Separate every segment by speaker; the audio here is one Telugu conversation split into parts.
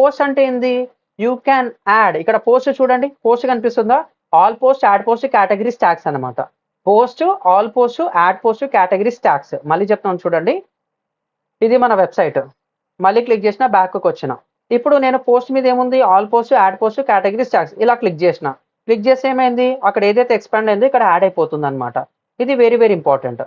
Speaker 1: పోస్ట్ అంటే ఏంది? You can add. ఇక్కడ పోస్ట్ చూడండి, పోస్ట్ కనిపిస్తుందా? All post, add post, categories, tags అనమాట. Post, all post, add post, categories, tags. మళ్ళీ చెప్తాను చూడండి. ఇది మన వెబ్సైట్. మళ్ళీ క్లిక్ చేసిన బ్యాక్కి వచ్చిన. ఇప్పుడు నేను పోస్ట్ మీద ఏముంది? All post, add post, categories, tags ఇలా క్లిక్ చేసిన. క్లిక్ చేస్తే ఏమైంది? అక్కడ ఏదైతే ఎక్స్పాండ్ అయిందో ఇక్కడ యాడ్ అయిపోతుంది అనమాట. ఇది వెరీ వెరీ ఇంపార్టెంట్.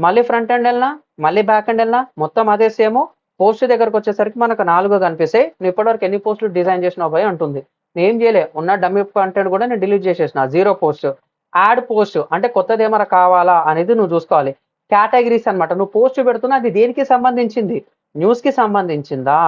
Speaker 1: మళ్ళీ ఫ్రంట్ ఎండ్ వెళ్ళినా, మళ్ళీ బ్యాక్ ఎండ్ వెళ్ళినా మొత్తం అదే సేమ్. పోస్ట్ దగ్గరకు వచ్చేసరికి మనకు 4 కనిపిస్తాయి. నువ్వు ఇప్పటివరకు ఎన్ని పోస్టులు డిజైన్ చేసినావు భయ్ అంటుంది. నేను ఏం చేయలే, ఉన్న డమ్మీ కంటెంట్ కూడా నేను డిలీట్ చేసేసిన. 0 పోస్ట్. యాడ్ పోస్ట్ అంటే కొత్తది ఏమైనా కావాలా అనేది నువ్వు చూసుకోవాలి. కేటగిరీస్ అనమాట. నువ్వు పోస్ట్ పెడుతున్నా అది దేనికి సంబంధించింది? న్యూస్ కి సంబంధించిందా?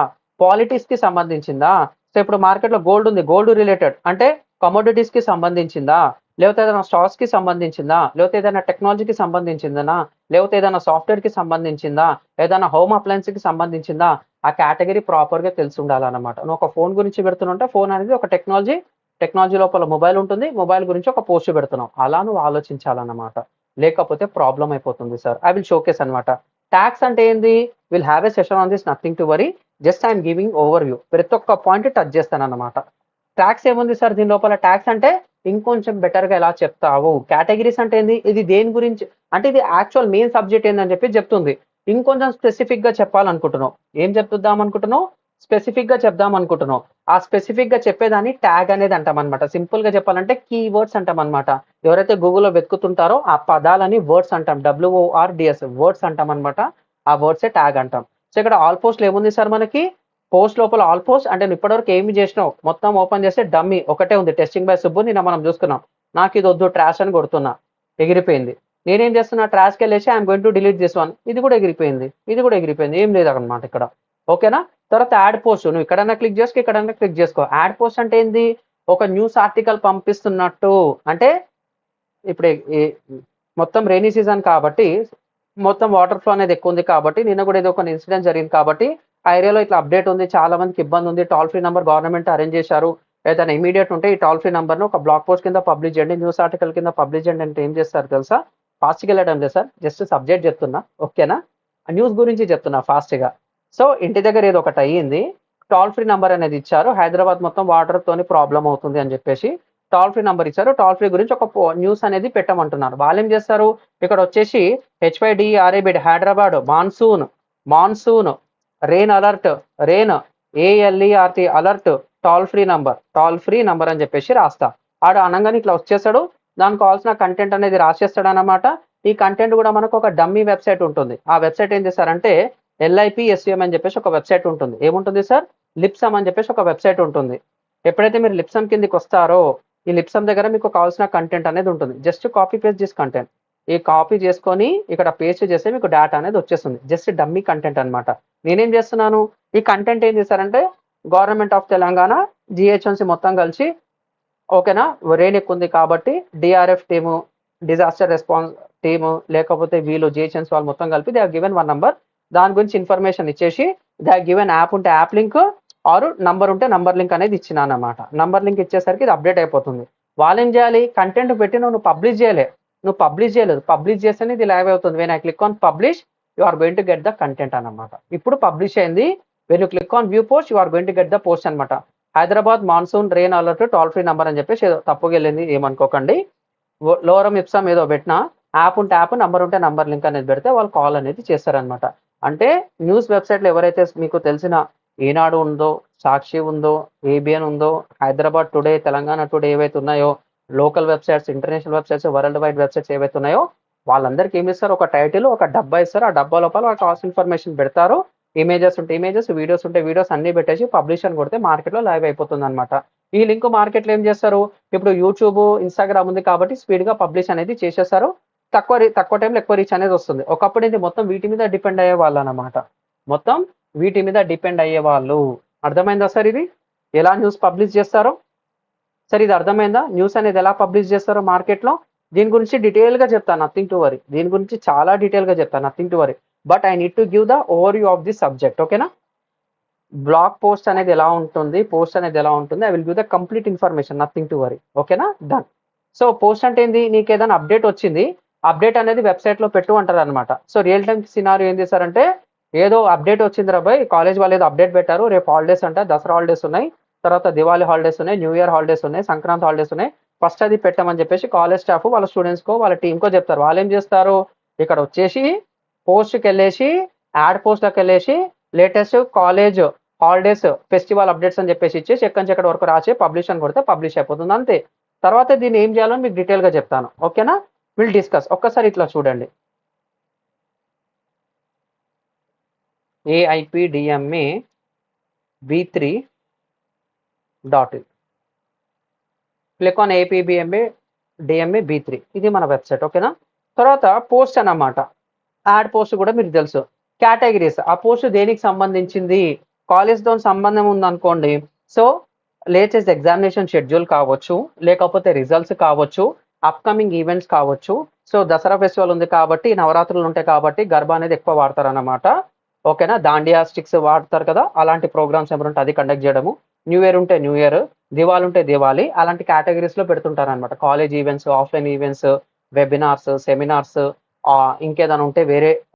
Speaker 1: పాలిటిక్స్ కి సంబంధించిందా? సో ఇప్పుడు మార్కెట్ లో గోల్డ్ ఉంది, గోల్డ్ రిలేటెడ్ అంటే కమోడిటీస్ కి సంబంధించిందా? లేకపోతే ఏదైనా స్టాక్స్ కి సంబంధించిందా? లేకపోతే ఏదైనా టెక్నాలజీకి సంబంధించిందా? లేకపోతే ఏదైనా సాఫ్ట్వేర్ కి సంబంధించిందా? ఏదైనా హోమ్ అప్లయన్స్ కి సంబంధించిందా? ఆ కేటగిరీ ప్రాపర్ గా తెలిసి ఉండాలన్నమాట. నువ్వు ఒక ఫోన్ గురించి పెడుతుంటే ఫోన్ అనేది ఒక టెక్నాలజీ లోపల మొబైల్ ఉంటుంది, మొబైల్ గురించి ఒక పోస్ట్ పెడుతున్నావు. అలా నువ్వు ఆలోచించాలన్నమాట. లేకపోతే ప్రాబ్లం అయిపోతుంది సార్. ఐ విల్ షోకేస్ అనమాట. ట్యాక్స్ అంటే ఏంది? Will have a session on this, nothing to worry. Just I'm giving over view. ప్రతి ఒక్క పాయింట్ టచ్ చేస్తాను అనమాట. ట్యాక్స్ ఏముంది సార్ దీని లోపల? ట్యాక్స్ అంటే ఇంకొంచెం బెటర్ గా ఎలా చెప్తావు. కేటగిరీస్ అంటే ఏంది? ఇది దేని గురించి అంటే ఇది యాక్చువల్ మెయిన్ సబ్జెక్ట్ ఏందని చెప్పి చెప్తుంది. ఇంకొంచెం స్పెసిఫిక్ గా చెప్పాలనుకుంటున్నావు. ఏం చెప్తాం అనుకుంటున్నావు? స్పెసిఫిక్ గా చెప్దాం అనుకుంటున్నావు. ఆ స్పెసిఫిక్ గా చెప్పేదాన్ని ట్యాగ్ అనేది అంటాం అనమాట. సింపుల్ గా చెప్పాలంటే కీవర్డ్స్ అంటాం అనమాట. ఎవరైతే గూగుల్లో వెతుకుతుంటారో ఆ పదాలని వర్డ్స్ అంటాం. WORDS వర్డ్స్ అంటాం అనమాట. ఆ వర్డ్సే ట్యాగ్ అంటాం. సో ఇక్కడ ఆల్ పోస్ట్ ఏముంది సార్ మనకి? పోస్ట్ లోపల ఆల్ పోస్ట్ అంటే నువ్వు ఇప్పటివరకు ఏమి చేసినావు మొత్తం ఓపెన్ చేస్తే డమ్మీ ఒకటే ఉంది, టెస్టింగ్ బై సుబ్బు. నిన్న మనం చూసుకున్నాం. నాకు ఇది వద్దు, ట్రాష్ అని కొడుతున్నా, ఎగిరిపోయింది. నేనేం చేస్తున్నా? ట్రాష్కి వెళ్ళేసి I'm going to delete this one. ఇది కూడా ఎగిరిపోయింది, ఇది కూడా ఎగిరిపోయింది. ఏం లేదు అనమాట ఇక్కడ. ఓకేనా? తర్వాత యాడ్ పోస్ట్. నువ్వు ఇక్కడన్నా క్లిక్ చేసుకో, ఇక్కడన్నా క్లిక్ చేసుకో. యాడ్ పోస్ట్ అంటే ఏంది? ఒక న్యూస్ ఆర్టికల్ పంపిస్తున్నట్టు. అంటే ఇప్పుడు మొత్తం రైనీ సీజన్ కాబట్టి మొత్తం వాటర్ ఫ్లో అనేది ఎక్కువ ఉంది కాబట్టి నిన్న కూడా ఏదో ఒక ఇన్సిడెంట్ జరిగింది కాబట్టి ఆ ఏరియాలో ఇట్లా అప్డేట్ ఉంది, చాలా మందికి ఇబ్బంది ఉంది, toll free number government arrange చేశారు. ఏదైనా ఇమీడియట్ ఉంటే ఈ టోల్ ఫ్రీ నెంబర్ను ఒక బ్లాగ్ పోస్ట్ కింద పబ్లిష్ చేయండి, న్యూస్ ఆర్టికల్ కింద పబ్లిష్ చేయండి అంటే ఏం చేస్తారు తెలుసా? ఫాస్ట్గా వెళ్ళడం లేదు సార్, జస్ట్ సబ్జెక్ట్ చెప్తున్నా. ఓకేనా? న్యూస్ గురించి చెప్తున్నా ఫాస్ట్గా. సో ఇంటి దగ్గర ఏదో ఒకటి అయ్యింది, టోల్ ఫ్రీ నెంబర్ అనేది ఇచ్చారు. హైదరాబాద్ మొత్తం వాటర్ తోని ప్రాబ్లం అవుతుంది అని చెప్పేసి టోల్ ఫ్రీ నెంబర్ ఇచ్చారు. టోల్ ఫ్రీ గురించి ఒక న్యూస్ అనేది పెట్టమంటున్నారు. వాళ్ళు ఏం చేస్తారు? ఇక్కడ వచ్చేసి HYDRABD Hyderabad monsoon rain alert, rain ALERT alert, toll free number అని చెప్పేసి రాస్తా. ఆడు అనగానే ఇట్లా వచ్చేస్తాడు. దానికి కావాల్సిన కంటెంట్ అనేది రాసేస్తాడు అనమాట. ఈ కంటెంట్ కూడా మనకు ఒక డమ్మీ వెబ్సైట్ ఉంటుంది. ఆ వెబ్సైట్ ఏం చేస్తారంటే LIPSUM అని చెప్పేసి ఒక వెబ్సైట్ ఉంటుంది. ఏముంటుంది సార్? లిప్సమ్ అని చెప్పేసి ఒక వెబ్సైట్ ఉంటుంది. ఎప్పుడైతే మీరు లిప్సమ్ కిందికి వస్తారో ఈ లిప్సమ్ దగ్గర మీకు కావాల్సిన కంటెంట్ అనేది ఉంటుంది. Just copy paste this content. ఈ కాపీ చేసుకొని ఇక్కడ పేస్ట్ చేస్తే మీకు డేటా అనేది వచ్చేస్తుంది. జస్ట్ డమ్మీ కంటెంట్ అనమాట. నేనేం చేస్తున్నాను? ఈ కంటెంట్ ఏం చేశారంటే గవర్నమెంట్ ఆఫ్ తెలంగాణ, GHMC మొత్తం కలిసి ఓకేనా, రెయిన్ ఎక్కువ ఉంది కాబట్టి DRF team, disaster response team, లేకపోతే వీళ్ళు GHMC వాళ్ళు మొత్తం కలిపి దే హావ్ గివెన్ 1 నంబర్. దాని గురించి ఇన్ఫర్మేషన్ ఇచ్చేసి దే హావ్ గివెన్ యాప్ ఉంటే యాప్ లింక్ ఆరు నంబర్ ఉంటే నంబర్ లింక్ అనేది ఇచ్చినా అనమాట. నంబర్ లింక్ ఇచ్చేసరికి ఇది అప్డేట్ అయిపోతుంది. వాళ్ళు ఏం చేయాలి? కంటెంట్ పెట్టి నువ్వు పబ్లిష్ చేయలేదు. పబ్లిష్ చేస్తేనే ఇది లైవ్ అవుతుంది. When I click on publish you are going to get the content అన్నమాట. ఇప్పుడు పబ్లిష్ అయింది. When you click on view post you are going to get the post అనమాట. Hyderabad monsoon rain alert toll free number అని చెప్పేసి తప్పుగా వెళ్ళింది, ఏమనుకోకండి. లోరం ఇప్సమ్ ఏదో పెట్టినా, యాప్ ఉంటే యాప్, నంబర్ ఉంటే నంబర్ లింక్ అనేది పెడితే వాళ్ళు కాల్ అనేది చేస్తారనమాట. అంటే న్యూస్ వెబ్సైట్లు ఎవరైతే మీకు తెలిసిన ఈనాడు ఉందో, సాక్షి ఉందో, ABN ఉందో, హైదరాబాద్ టుడే, తెలంగాణ టుడే ఏవైతే ఉన్నాయో, local websites, international websites, world wide websites ఏవైతే ఉన్నాయో వాళ్ళందరికీ ఏమి ఇస్తారు? ఒక టైటిల్, ఒక డబ్బా ఇస్తారు. ఆ డబ్బా లోపల వాళ్ళ కాస్ట్ ఇన్ఫర్మేషన్ పెడతారు. ఇమేజెస్ ఉంటే ఇమేజెస్, వీడియోస్ ఉంటే వీడియోస్ అన్ని పెట్టేసి పబ్లిష్ అని కొడితే మార్కెట్లో లైవ్ అయిపోతుంది అనమాట. ఈ లింక్ మార్కెట్లో ఏం చేస్తారు? ఇప్పుడు యూట్యూబ్, ఇన్స్టాగ్రామ్ ఉంది కాబట్టి స్పీడ్గా పబ్లిష్ అనేది చేసేస్తారు. తక్కువ టైంలో ఎక్కువ రీచ్ అనేది వస్తుంది. ఒకప్పుడు ఇది మొత్తం వీటి మీద డిపెండ్ అయ్యే వాళ్ళు అనమాట. మొత్తం వీటి మీద డిపెండ్ అయ్యే వాళ్ళు. అర్థమైందా సార్? ఇది ఎలా న్యూస్ పబ్లిష్ చేస్తారో సార్, ఇది అర్థమైందా? న్యూస్ అనేది ఎలా పబ్లిష్ చేస్తారో మార్కెట్లో. దీని గురించి డీటెయిల్గా చెప్తాను, నథింగ్ టు వరీ. దీని గురించి చాలా డీటెయిల్గా చెప్తాను, nothing to worry. But I need to give the over view of the subject. ఓకేనా? బ్లాగ్ పోస్ట్ అనేది ఎలా ఉంటుంది, పోస్ట్ అనేది ఎలా ఉంటుంది, I will give the complete information, nothing to worry. ఓకేనా? డన్. సో పోస్ట్ అంటే ఏంది? నీకు ఏదైనా అప్డేట్ వచ్చింది, అప్డేట్ అనేది వెబ్సైట్లో పెట్టు అంటారు అనమాట. సో రియల్ టైమ్ సినారియో ఏం చేశారంటే ఏదో అప్డేట్ వచ్చింది రా బాయ్, కాలేజ్ వాళ్ళు ఏదో అప్డేట్ పెట్టారు, రేపు హాలిడేస్ అంట, దసరా హాలిడేస్ ఉన్నాయి, తర్వాత దివాళీ హాలిడేస్ ఉన్నాయి, న్యూ ఇయర్ హాలిడేస్ ఉన్నాయి, సంక్రాంతి హాలిడేస్ ఉన్నాయి, ఫస్ట్ అది పెట్టమని చెప్పేసి కాలేజ్ స్టాఫ్ వాళ్ళ స్టూడెంట్స్కో వాళ్ళ టీంకో చెప్తారు. వాళ్ళు ఏం చేస్తారు, ఇక్కడ వచ్చేసి పోస్ట్కి వెళ్ళేసి యాడ్ పోస్ట్కి వెళ్ళేసి latest college holidays festival updates అని చెప్పేసి ఇచ్చేసి ఎక్కడి నుంచి ఎక్కడి వరకు రాసి పబ్లిష్ అని కొడితే పబ్లిష్ అయిపోతుంది అంతే. తర్వాత దీన్ని ఏం చేయాలో మీకు డీటెయిల్గా చెప్తాను, ఓకేనా? Will discuss. ఒక్కసారి ఇట్లా చూడండి, AIPDMA B3.in. Click on AIPDMA B3. ఇది మన వెబ్సైట్, ఓకేనా? తర్వాత పోస్ట్ అన్నమాట, యాడ్ పోస్ట్ కూడా మీకు తెలుసు. కేటగిరీస్, ఆ పోస్ట్ దేనికి సంబంధించింది, కాలేజ్తో సంబంధం ఉందనుకోండి, సో లేటెస్ట్ ఎగ్జామినేషన్ షెడ్యూల్ కావచ్చు, లేకపోతే రిజల్ట్స్ కావచ్చు, అప్కమింగ్ ఈవెంట్స్ కావచ్చు. సో దసరా ఫెస్టివల్ ఉంది కాబట్టి, నవరాత్రులు ఉంటాయి కాబట్టి గర్భా అనేది ఎక్కువ వాడతారు అన్నమాట, ఓకేనా? దాండియా స్టిక్స్ వాడతారు కదా, అలాంటి ప్రోగ్రామ్స్ ఏమైనా ఉంటే అది కండక్ట్ చేయడము, న్యూ ఇయర్ ఉంటే న్యూ ఇయర్, దివాళీ ఉంటే దివాళీ, అలాంటి కేటగిరీస్లో పెడుతుంటారు అనమాట. College events, offline events, webinars, seminars, ఇంకేదైనా ఉంటే వేరే